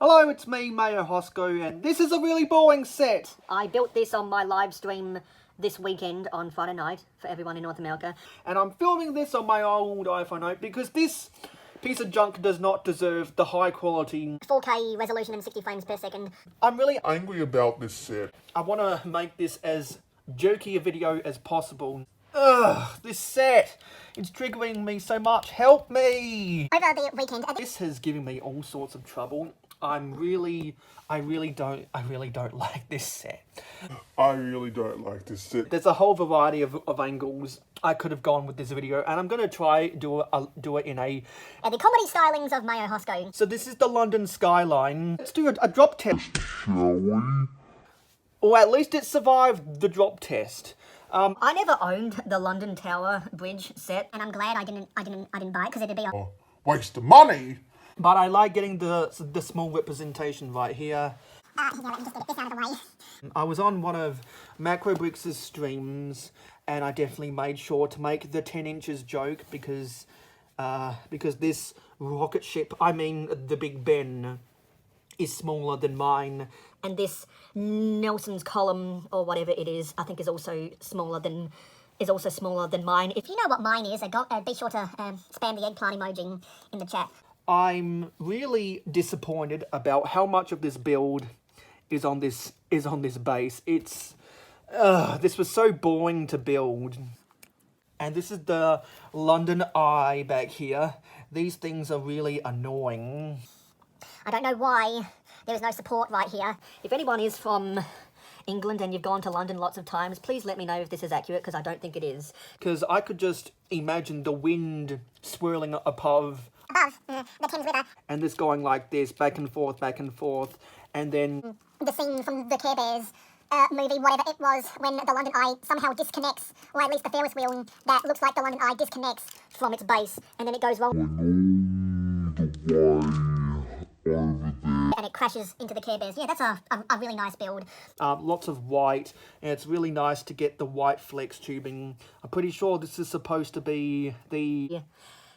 Hello, it's me, Mayohosko, and this is a really boring set. I built this on my live stream this weekend on Friday night for everyone in North America. And I'm filming this on my old iPhone 8 because this piece of junk does not deserve the high quality 4K resolution and 60 frames per second. I'm really angry about this set. I want to make this as jokey a video as possible. Ugh, this set. It's triggering me so much. Help me! Over the weekend. This has given me all sorts of trouble. I really don't like this set. I really don't like this set. There's a whole variety of angles I could have gone with this video, and I'm going to try do it in a... the comedy stylings of Mayohosko. So this is the London skyline. Let's do a drop test. Shall we? Or at least it survived the drop test. I never owned the London Tower Bridge set, and I'm glad I didn't buy it because it'd be a Waste of money. But I like getting the small representation right here. let me just get this out of the way. I was on one of Macro Bricks' streams, and I definitely made sure to make the 10 inches joke because this rocket ship, I mean the Big Ben, is smaller than mine. And this Nelson's column, or whatever it is, I think is also smaller than mine. If you know what mine is, be sure to spam the eggplant emoji in the chat. I'm really disappointed about how much of this build is on this base. It's this was so boring to build. And this is the London Eye back here. These things are really annoying. I don't know why there is no support right here. If anyone is from England and you've gone to London lots of times, please let me know if this is accurate, because I don't think it is. Because I could just imagine the wind swirling above the Thames River. And this going like this, back and forth, and then... The scene from the Care Bears movie, whatever it was, when the London Eye somehow disconnects, or at least the Ferris wheel that looks like the London Eye disconnects from its base, and then it goes wrong. And it crashes into the Care Bears. Yeah, that's a really nice build. Lots of white, and it's really nice to get the white flex tubing. I'm pretty sure this is supposed to be the...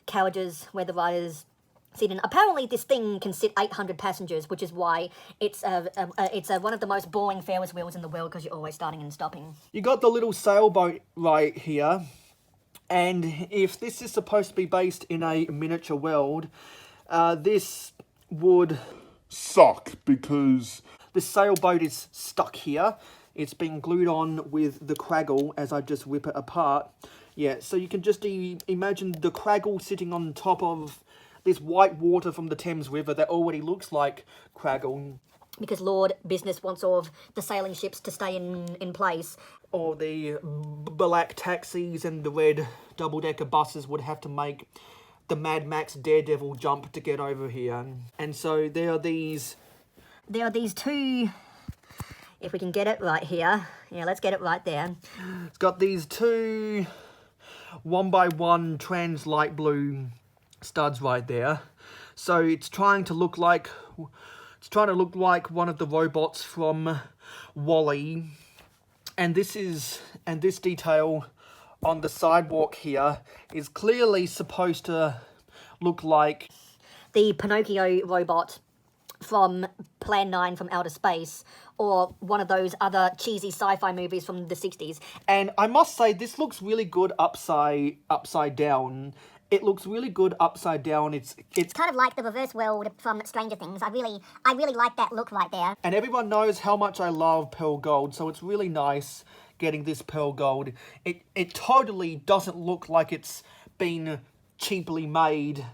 carriages where the riders sit in. Apparently this thing can sit 800 passengers, which is why it's one of the most boring Ferris wheels in the world, because you're always starting and stopping. You got the little sailboat right here, and if this is supposed to be based in a miniature world, this would suck because the sailboat is stuck here. It's been glued on with the craggle as I just whip it apart. Yeah, so you can just imagine the craggle sitting on top of this white water from the Thames River that already looks like craggle. Because Lord Business wants all of the sailing ships to stay in place. Or the black taxis and the red double-decker buses would have to make the Mad Max Daredevil jump to get over here. And so there are these two... If we can get it right here. Yeah, let's get it right there. It's got these two 1x1 trans light blue studs right there. So it's trying to look like one of the robots from WALL-E. And this detail on the sidewalk here is clearly supposed to look like the Pinocchio robot from Plan 9 from Outer Space, or one of those other cheesy sci-fi movies from the 60s. And I must say, this looks really good upside down. It looks really good upside down. It's kind of like the reverse world from Stranger Things. I really like that look right there. And everyone knows how much I love pearl gold, so it's really nice getting this pearl gold. It totally doesn't look like it's been cheaply made,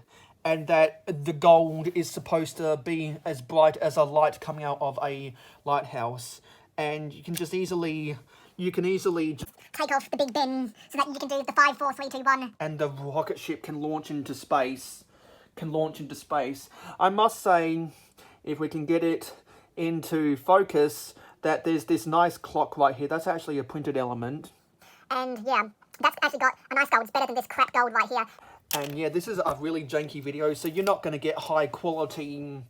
and that the gold is supposed to be as bright as a light coming out of a lighthouse. And you can easily take off the Big Ben so that you can do the 5, 4, 3, 2, 1. And the rocket ship can launch into space. I must say, if we can get it into focus, that there's this nice clock right here. That's actually a printed element. And yeah, that's actually got a nice gold. It's better than this crap gold right here. And yeah, this is a really janky video, so you're not going to get high quality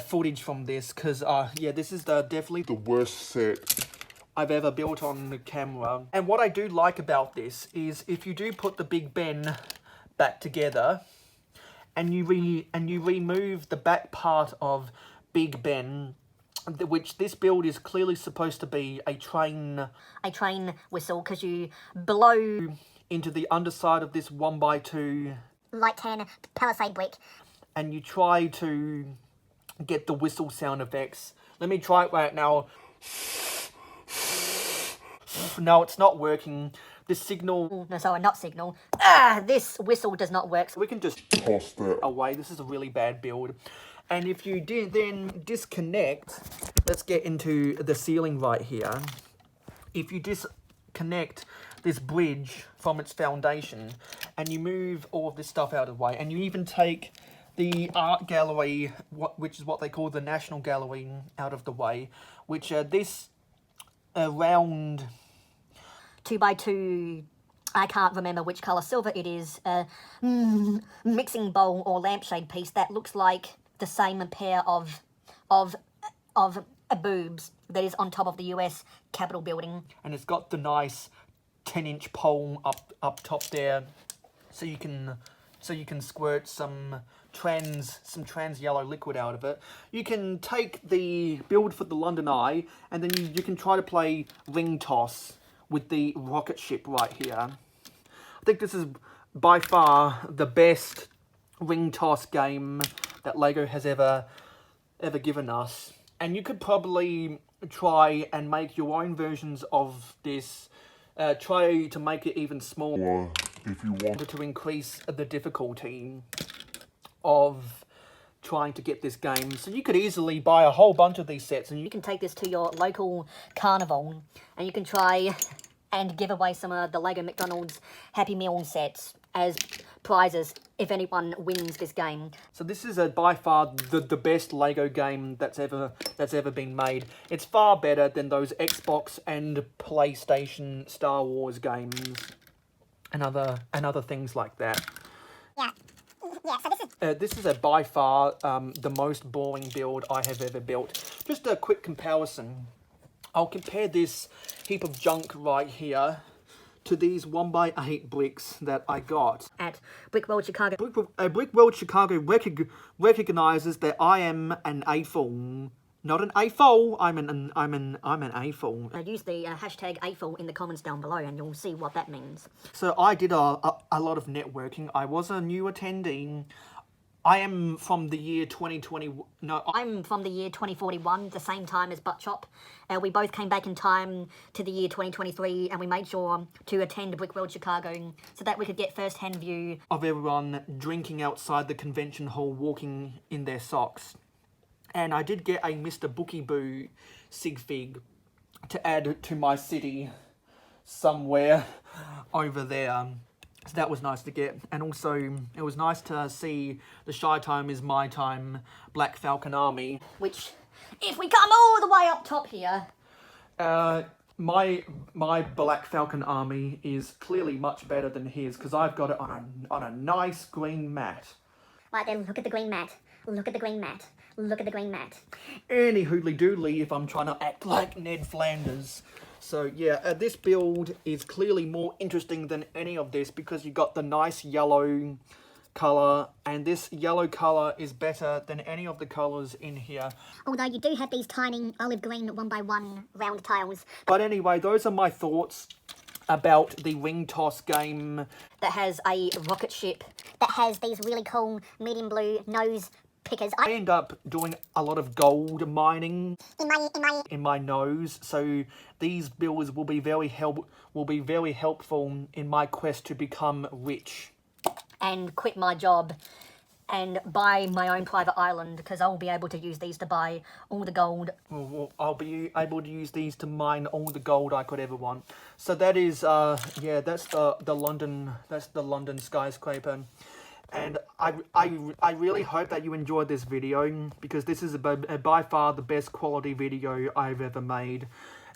footage from this, because yeah, this is definitely the worst set I've ever built on the camera. And what I do like about this is if you do put the Big Ben back together, and you remove the back part of Big Ben, which this build is clearly supposed to be a train whistle, because you blow into the underside of this 1x2 light tan palisade brick. and you try to get the whistle sound effects. Let me try it right now. No, it's not working. This signal... No, sorry, not signal. This whistle does not work. We can just toss that away. This is a really bad build. And if you then disconnect... Let's get into the ceiling right here. If you disconnect this bridge from its foundation and you move all of this stuff out of the way, and you even take the art gallery, which is what they call the National Gallery, out of the way, which this round 2x2, I can't remember which colour silver it is, mixing bowl or lampshade piece that looks like the same pair of boobs that is on top of the US Capitol building. and it's got the nice 10-inch pole up top there, so you can squirt some trans yellow liquid out of it. You can take the build for the London Eye, and then you can try to play ring toss with the rocket ship right here. I think this is by far the best ring toss game that LEGO has ever given us. And you could probably try and make your own versions of this. Try to make it even smaller if you want. to increase the difficulty of trying to get this game. So you could easily buy a whole bunch of these sets, and You can take this to your local carnival and you can try and give away some of the LEGO McDonald's Happy Meal sets as prizes if anyone wins this game. So this is by far the best LEGO game that's ever been made. It's far better than those Xbox and PlayStation Star Wars games and other things like that. Yeah, so This is by far the most boring build I have ever built. Just a quick comparison. I'll compare this heap of junk right here to these 1x8 bricks that I got at Brick World Chicago. Brick World Chicago recognizes that I am an A-fool. Not an A-fool, I'm an A-fool. Use the hashtag AFOL in the comments down below and you'll see what that means. So I did a lot of networking. I was a new attendee. I am from the year 2020. No, I'm from the year 2041, the same time as Butt Chop. We both came back in time to the year 2023 and we made sure to attend Brick World Chicago so that we could get first-hand view of everyone drinking outside the convention hall, walking in their socks. And I did get a Mr. Bookie Boo sig fig to add to my city somewhere over there. So that was nice to get. And also, it was nice to see the Shy Time is My Time Black Falcon Army. which, if we come all the way up top here, My Black Falcon Army is clearly much better than his, because I've got it on a nice green mat. right then, look at the green mat. Look at the green mat. Look at the green mat. Any hoodly doodly if I'm trying to act like Ned Flanders. So yeah, this build is clearly more interesting than any of this because you got the nice yellow colour, and this yellow colour is better than any of the colours in here. Although you do have these tiny olive green 1x1 round tiles. But anyway, those are my thoughts about the ring toss game. That has a rocket ship. That has these really cool medium blue nose pickers. I end up doing a lot of gold mining In my nose, so these builds will be very helpful in my quest to become rich. and quit my job and buy my own private island because I'll be able to use these to buy all the gold. Well, I'll be able to use these to mine all the gold I could ever want. So that is, yeah, that's the London skyscraper. And I really hope that you enjoyed this video because this is by far the best quality video I've ever made.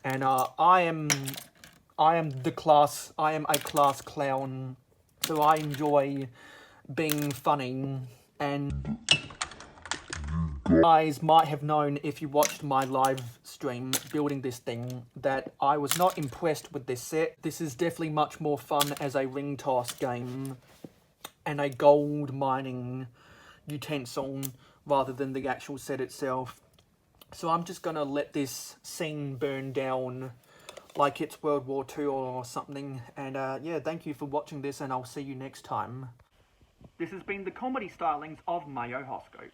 And I am a class clown, so I enjoy being funny. And you guys might have known if you watched my live stream building this thing that I was not impressed with this set. This is definitely much more fun as a ring toss game and a gold mining utensil rather than the actual set itself. So I'm just gonna let this scene burn down like it's World War II or something. And yeah, thank you for watching this, and I'll see you next time. This has been the comedy stylings of mayohosko.